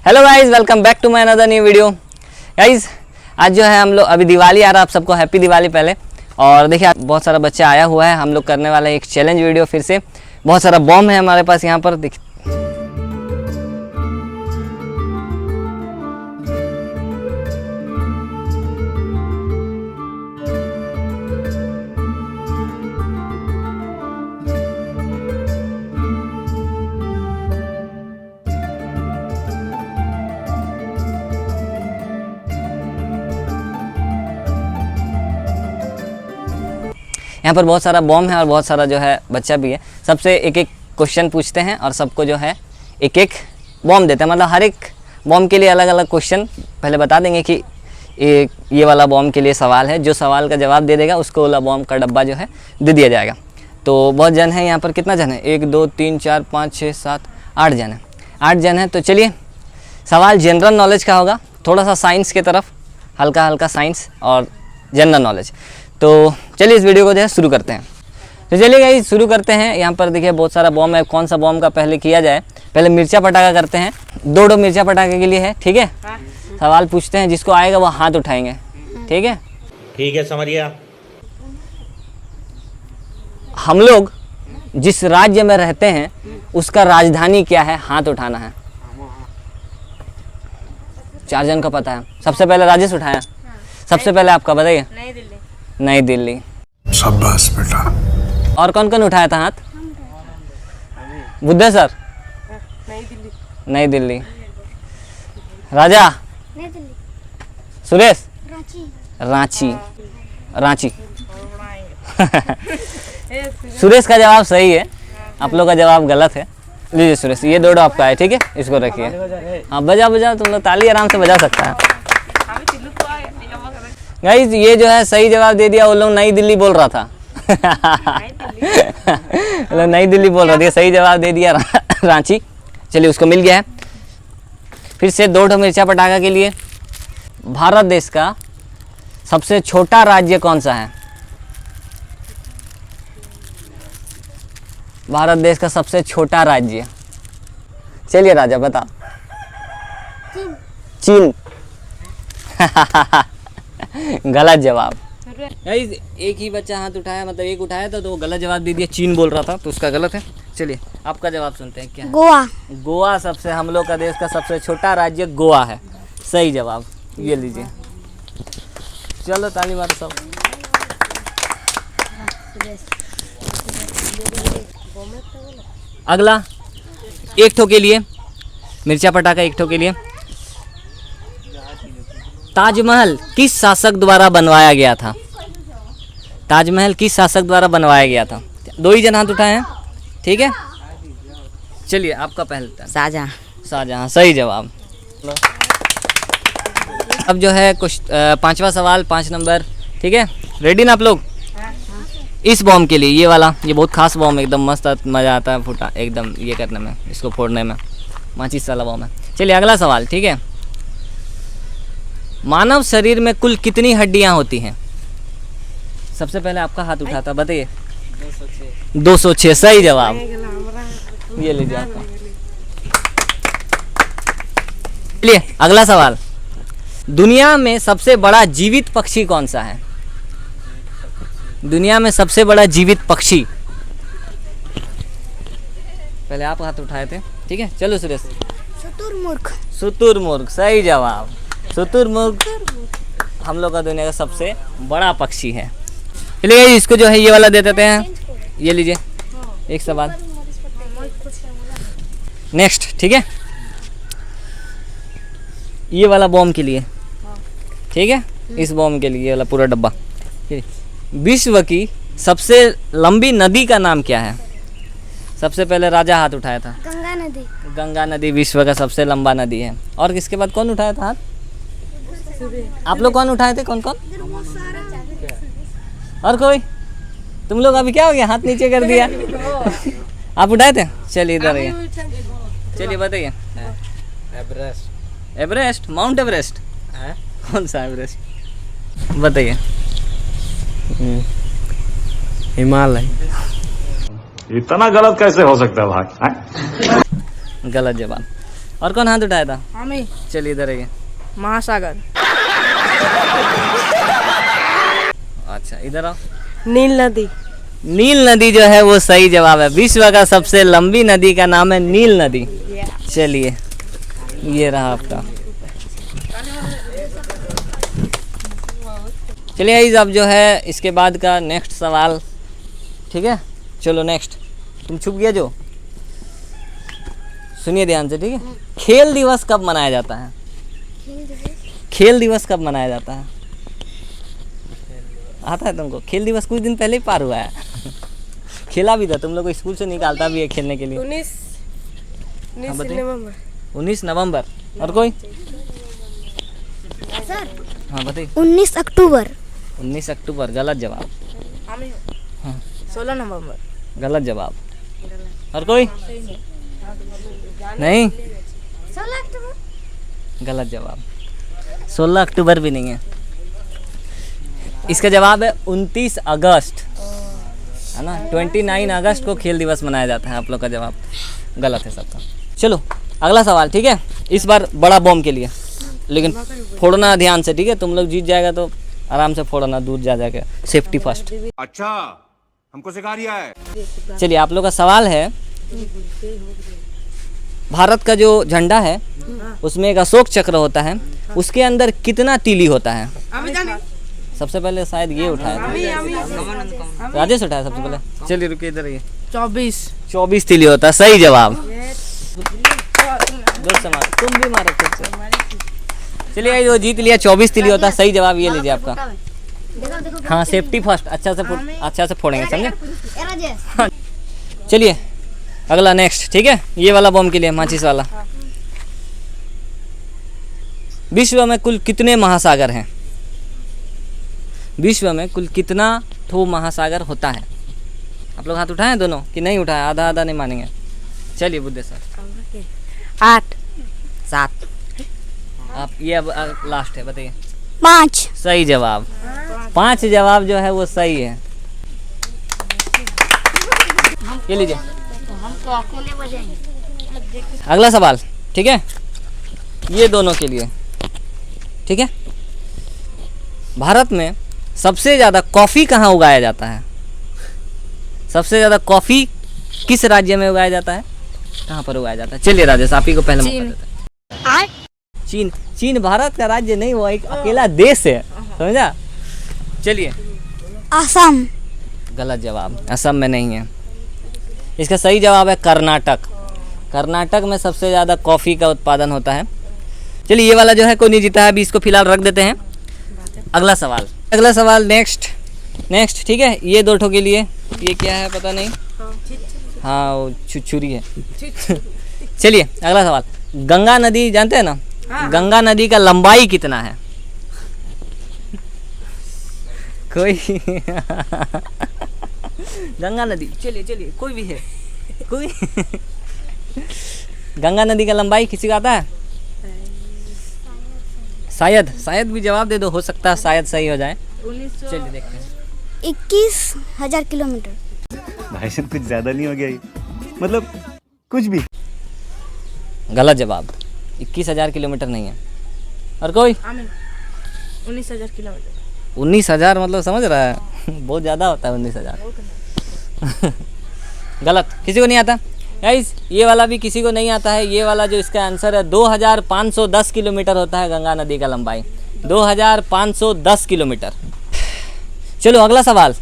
Hello guys, welcome back to my another new video. Guys आज जो है हम लोग अभी दिवाली आ रहा है, आप सबको हैप्पी दिवाली पहले। और देखिए बहुत सारा बच्चा आया हुआ है, हम लोग करने वाले एक चैलेंज वीडियो फिर से। बहुत सारा बॉम्ब है हमारे पास यहाँ पर। देखिए यहाँ पर बहुत सारा बॉम्ब है और बहुत सारा जो है बच्चा भी है। सबसे एक एक क्वेश्चन पूछते हैं और सबको जो है एक एक बॉम्ब देते हैं। मतलब हर एक बॉम्ब के लिए अलग अलग क्वेश्चन पहले बता देंगे कि ये वाला बॉम्ब के लिए सवाल है। जो सवाल का जवाब दे देगा उसको वाला बॉम्ब का डब्बा जो है दे दिया जाएगा। तो बहुत जन है यहाँ पर। कितना जन है? 1 2 3 4 5 6 7 8 जन है। 8 जन है। तो चलिए सवाल जनरल नॉलेज का होगा, थोड़ा सा साइंस की तरफ, हल्का हल्का साइंस और जनरल नॉलेज। तो चलिए इस वीडियो को जो है शुरू करते हैं। तो चलिए गाइस शुरू करते हैं। यहाँ पर देखिए बहुत सारा बॉम्ब है। कौन सा बॉम्ब का पहले किया जाए? पहले मिर्चा पटाखा करते हैं। 2 मिर्चा पटाखे के लिए है, ठीक है? सवाल पूछते हैं, जिसको आएगा वो हाथ उठाएंगे, ठीक है? ठीक है, समझ गया। हम लोग जिस राज्य में रहते हैं उसका राजधानी क्या है? हाथ उठाना है। 4 जन का पता है। सबसे पहले राजेश उठाया। सबसे पहले आपका बताइए। नई दिल्ली। शाबाश बेटा। और कौन कौन उठाया था हाथ? बुद्धे सर। नई दिल्ली। राजा। सुरेश। रांची। रांची। सुरेश का जवाब सही है, आप लोग का जवाब गलत है। लीजिए सुरेश, ये 2 आपका है, ठीक है? इसको रखिए। हाँ बजा बजा, तुम लोग ताली आराम से बजा सकता है। गाइस ये जो है सही जवाब दे दिया। वो लोग नई दिल्ली बोल रहा था। नई दिल्ली बोल रहा था, सही जवाब दे दिया रांची। चलिए उसको मिल गया है। फिर से 2 मिर्चा पटाखा के लिए। भारत देश का सबसे छोटा राज्य कौन सा है? भारत देश का सबसे छोटा राज्य। चलिए राजा बता। चीन। गलत जवाब। एक ही बच्चा हाथ उठाया, मतलब एक उठाया था तो वो गलत जवाब दे दिया। चीन बोल रहा था तो उसका गलत है। चलिए आपका जवाब सुनते हैं। क्या? गोवा। गोवा सबसे, हम लोग का देश का सबसे छोटा राज्य गोवा है। सही जवाब, ये लीजिए। चलो ताली मारो सब। अगला 1 ठो के लिए मिर्चा पटाखा, 1 ठो के लिए। ताजमहल किस शासक द्वारा बनवाया गया था? ताजमहल किस शासक द्वारा बनवाया गया था? 2 ही जन हाथ उठाए हैं, ठीक है? चलिए आपका पहले। शाहजहां। शाहजहां, सही जवाब। अब जो है कुछ 5वां सवाल, 5 नंबर, ठीक है? रेडी ना आप लोग? इस बॉम्ब के लिए, ये वाला, ये बहुत खास बॉम्ब, एकदम मस्त मज़ा आता है फूटा एकदम ये करने में, इसको फोड़ने में। माचिस वाला बॉम्ब है। चलिए अगला सवाल, ठीक है? मानव शरीर में कुल कितनी हड्डियां होती हैं? सबसे पहले आपका हाथ उठा था, बताइए। 206, सही जवाब। ये लीजिए आपका। चलिए अगला सवाल। दुनिया में सबसे बड़ा जीवित पक्षी कौन सा है? दुनिया में सबसे बड़ा जीवित पक्षी। पहले आप हाथ उठाए थे, ठीक है? चलो सुरेश। शुतुरमुर्ग। शुतुरमुर्ग, सही जवाब। शुतुरमुर्ग हम लोग का दुनिया का सबसे बड़ा पक्षी है। चलिए इसको जो है ये वाला दे देते हैं। ये लीजिए एक सवाल। नेक्स्ट, ठीक है? ये वाला बॉम्ब के लिए, ठीक है? इस बॉम्ब के लिए ये वाला पूरा डब्बा। विश्व की सबसे लंबी नदी का नाम क्या है? सबसे पहले राजा हाथ उठाया था। गंगा नदी। गंगा नदी विश्व का सबसे लंबा नदी है। और किसके बाद कौन उठाया था हाथ? आप लोग कौन उठाए थे? कौन कौन? और कोई? तुम लोग अभी क्या हो गया, हाथ नीचे कर दिया? आप उठाए थे? चलिए इधर आइए। चलिए बताइए। एवरेस्ट। एवरेस्ट? Mount Everest? कौन सा एवरेस्ट बताइए? हिमालय। इतना गलत कैसे हो सकता है भाई? गलत जवाब। और कौन हाथ उठाया था? हमें चलिए इधर आइए। महासागर। अच्छा इधर आओ। नील नदी। नील नदी जो है वो सही जवाब है। विश्व का सबसे लंबी नदी का नाम है नील नदी। चलिए ये रहा आपका। चलिए गाइस अब जो है इसके बाद का नेक्स्ट सवाल, ठीक है। चलो नेक्स्ट, तुम छुप गया जो, सुनिए ध्यान से, ठीक है। खेल दिवस कब मनाया जाता है? खेल दिवस कब मनाया जाता है? आता है तुमको? खेल दिवस कुछ दिन पहले ही पार हुआ है। खेला भी था, तुम लोग को स्कूल से निकालता भी है खेलने के लिए। 19 नवंबर। 19 नवंबर। और कोई? हाँ बताइए। 19 अक्टूबर। 19 अक्टूबर गलत जवाब। हमें हाँ 16 नवंबर। गलत जवाब। और कोई? नहीं 16 अक्टूबर। गलत जवाब। 16 अक्टूबर भी नहीं है। इसका जवाब है 29 अगस्त, है ना। 29 अगस्त को खेल दिवस मनाया जाता है। आप लोग का जवाब गलत है सबका। चलो अगला सवाल, ठीक है। इस बार बड़ा बॉम्ब के लिए, लेकिन फोड़ना ध्यान से, ठीक है। तुम लोग जीत जाएगा तो आराम से फोड़ना, दूर जा जाके, सेफ्टी फर्स्ट। अच्छा हमको सिखा रिया है। चलिए आप लोग का सवाल है, भारत का जो झंडा है उसमें एक अशोक चक्र होता है, उसके अंदर कितना तीली होता है? सबसे पहले शायद ये उठाया था, राजेश उठाया सबसे पहले। चलिए रुकिए इधर आइए। 24 तीली होता है, सही जवाब। जोर से मारो, तुम भी मारो खुद से। चलिए जो जीत लिया, 24 तीली होता है, सही जवाब। ये लीजिए आपका। हाँ सेफ्टी फर्स्ट, अच्छा से फोड़ेंगे, समझे। हाँ। चलिए अगला नेक्स्ट, ठीक है। ये वाला बॉम्ब के लिए, माचिस वाला। विश्व में कुल कितने महासागर हैं? विश्व में कुल कितना ठो महासागर होता है? आप लोग हाथ उठाए हैं दोनों कि नहीं उठाए? आधा आधा नहीं मानेंगे। चलिए बुद्धे सर। 8 7। आप ये अब लास्ट है, बताइए। 5। सही जवाब। 5 जवाब जो है वो सही है। ये लीजिए अगला सवाल, ठीक है। ये दोनों के लिए, ठीक है। भारत में सबसे ज़्यादा कॉफ़ी कहाँ उगाया जाता है? सबसे ज़्यादा कॉफ़ी किस राज्य में उगाया जाता है? कहाँ पर उगाया जाता है? चलिए राजेश आप ही को पहले मौका देते हैं। चीन। चीन भारत का राज्य नहीं, वो एक अकेला देश है, समझा। चलिए। असम। गलत जवाब, असम में नहीं है। इसका सही जवाब है कर्नाटक। कर्नाटक में सबसे ज़्यादा कॉफ़ी का उत्पादन होता है। चलिए ये वाला जो है कोई नहीं जीता है, अभी इसको फिलहाल रख देते हैं। अगला सवाल नेक्स्ट, ठीक है। ये 2 ठो के लिए, ये क्या है पता नहीं। हाँ वो छुरी है। चलिए अगला सवाल, गंगा नदी जानते हैं ना? गंगा नदी का लंबाई कितना है? कोई गंगा नदी, चलिए कोई भी है, कोई गंगा नदी का लंबाई किसी का आता है? शायद भी जवाब दे दो, हो सकता है शायद सही हो जाए। चलिए देखते हैं। 21,000 किलोमीटर। भाई साहब कुछ ज्यादा नहीं हो गया ये? मतलब कुछ भी। गलत जवाब, 21,000 किलोमीटर नहीं है। और कोई? 19,000 किलोमीटर। 19,000 मतलब समझ रहा है बहुत ज़्यादा होता है 19,000। गलत, किसी को नहीं आता गाइस। ये वाला भी किसी को नहीं आता है। ये वाला जो इसका आंसर है 2510 किलोमीटर होता है गंगा नदी का लंबाई, 2510 किलोमीटर। चलो अगला सवाल,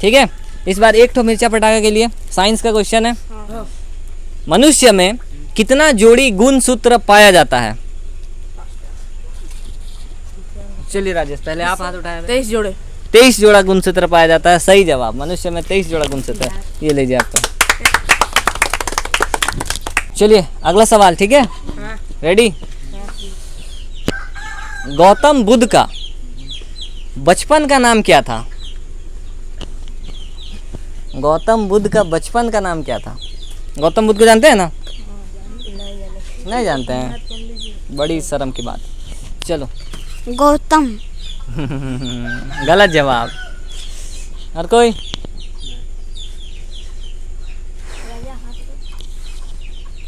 ठीक है। इस बार एक ठो मिर्चा पटाखा के लिए साइंस का क्वेश्चन है। मनुष्य में कितना जोड़ी गुणसूत्र पाया जाता है? चलिए राजेश पहले आप हाथ उठाए। 23 जोड़े। 23 जोड़ा गुणसूत्र पाया जाता है, सही जवाब। मनुष्य में 23 जोड़ा गुणसूत्र है। ये लीजिए आपका। चलिए अगला सवाल, ठीक है। रेडी। गौतम बुद्ध का बचपन का नाम क्या था? गौतम बुद्ध का बचपन का नाम क्या था? गौतम बुद्ध को जानते हैं ना? नहीं जानते हैं, बड़ी शर्म की बात। चलो गौतम। गलत जवाब। और कोई?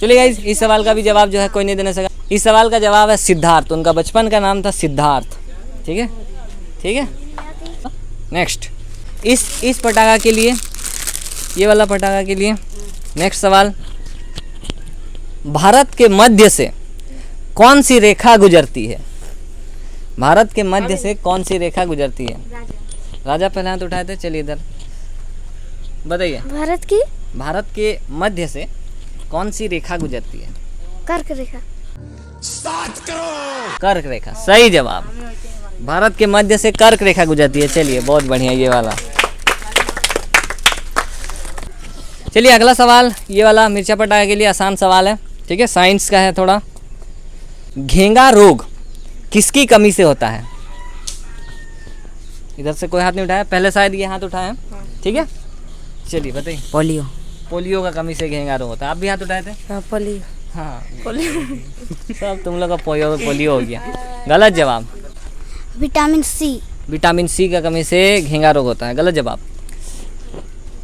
चलिए गाइस, इस सवाल का भी जवाब जो है कोई नहीं देने सका। इस सवाल का जवाब है सिद्धार्थ। उनका बचपन का नाम था सिद्धार्थ। ठीक है, ठीक है। नेक्स्ट, इस पटाखा के लिए, ये वाला पटाखा के लिए नेक्स्ट सवाल, भारत के मध्य से कौन सी रेखा गुजरती है? भारत के मध्य से कौन सी रेखा गुजरती है? राजा पहले हाथ उठाए थे। चलिए इधर बताइए। भारत के मध्य से कौन सी रेखा गुजरती है? कर्क रेखा। कर्क रेखा, सही जवाब। भारत के मध्य से कर्क रेखा गुजरती है। चलिए, बहुत बढ़िया ये वाला। चलिए अगला सवाल, ये वाला मिर्चा पटाखा के लिए आसान सवाल है। ठीक है, साइंस का है थोड़ा। घेंगा रोग किसकी कमी से होता है? इधर से कोई हाथ नहीं उठाया, पहले शायद ये हाथ उठाया। ठीक है, चलिए बताइए। पोलियो। पोलियो का कमी से घेंगा रोग होता है। आप भी हाथ उठाए थे? हाँ, पोलियो। हाँ, पोलियो। सब तुम लोग का पोलियो हो गया। गलत जवाब। Vitamin C. विटामिन सी का कमी से घेंगा रोग होता है। गलत जवाब।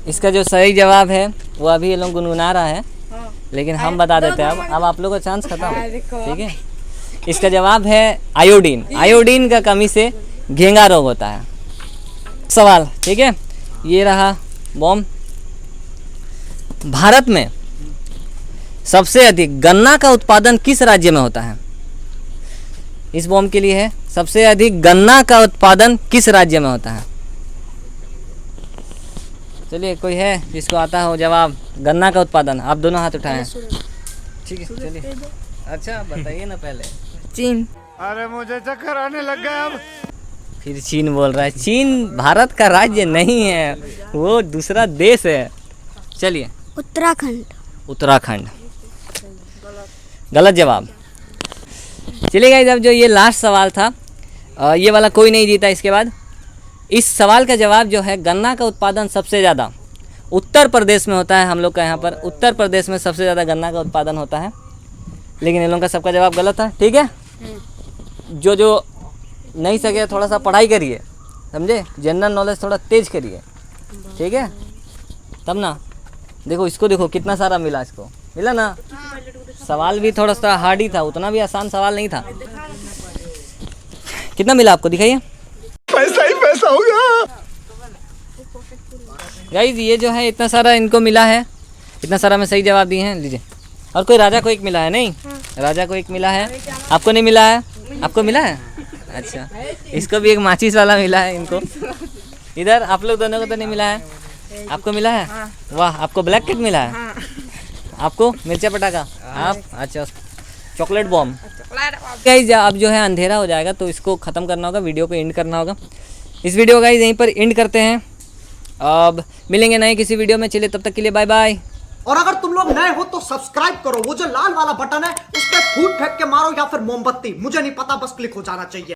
इसका जो सही जवाब है वो अभी ये लोग गुनगुना रहा है, लेकिन हम बता देते हैं। अब आप लोगों का चांस खत्म। ठीक है, इसका जवाब है आयोडीन। आयोडीन का कमी से घेंगा रोग होता है। सवाल, ठीक है, ये रहा बॉम्ब। भारत में सबसे अधिक गन्ना का उत्पादन किस राज्य में होता है? इस बॉम्ब के लिए है, सबसे अधिक गन्ना का उत्पादन किस राज्य में होता है? चलिए, कोई है जिसको आता हो जवाब? गन्ना का उत्पादन। आप दोनों हाथ उठाएं। ठीक है, चलिए। अच्छा बताइए ना पहले। चीन। अरे मुझे चक्कर आने लग गया अब। फिर चीन बोल रहा है। चीन भारत का राज्य नहीं है, वो दूसरा देश है। चलिए। उत्तराखंड। उत्तराखंड, गलत जवाब। चलिए गाइस, अब जो ये लास्ट सवाल था, ये वाला कोई नहीं जीता। इसके बाद इस सवाल का जवाब जो है, गन्ना का उत्पादन सबसे ज़्यादा उत्तर प्रदेश में होता है। हम लोग का यहाँ पर उत्तर प्रदेश में सबसे ज़्यादा गन्ना का उत्पादन होता है, लेकिन इन लोगों का सबका जवाब गलत है। ठीक है, जो नहीं सके थोड़ा सा पढ़ाई करिए, समझे? जनरल नॉलेज थोड़ा तेज करिए। ठीक है, तब ना। देखो इसको, देखो कितना सारा मिला, इसको मिला ना। सवाल भी थोड़ा सा हार्ड ही था, उतना भी आसान सवाल नहीं था। कितना मिला आपको दिखाइए। पैसा ही पैसा हो गया। गाइस, ये जो है इतना सारा इनको मिला है, इतना सारा में सही जवाब दिए हैं। लीजिए। और कोई राजा को एक मिला है? नहीं, राजा को एक मिला है। आपको नहीं मिला है? आपको मिला है? अच्छा, इसको भी एक माचिस वाला मिला है इनको। इधर आप लोग दोनों को तो नहीं मिला है, आपको मिला है? वाह, आपको ब्लैक किट मिला है। आपको मिर्चा पटाखा। आप अच्छा, चॉकलेट बॉम्ब। गाइस, अब जो है अंधेरा हो जाएगा, तो इसको ख़त्म करना होगा, वीडियो को एंड करना होगा। इस वीडियो गाइस यहीं पर एंड करते हैं। अब मिलेंगे नए किसी वीडियो में। चलिए, तब तक के लिए बाय बाय। और अगर तुम लोग नए हो तो सब्सक्राइब करो, वो जो लाल वाला बटन है उस पर फूट फेंक के मारो या फिर मोमबत्ती, मुझे नहीं पता, बस क्लिक हो जाना चाहिए।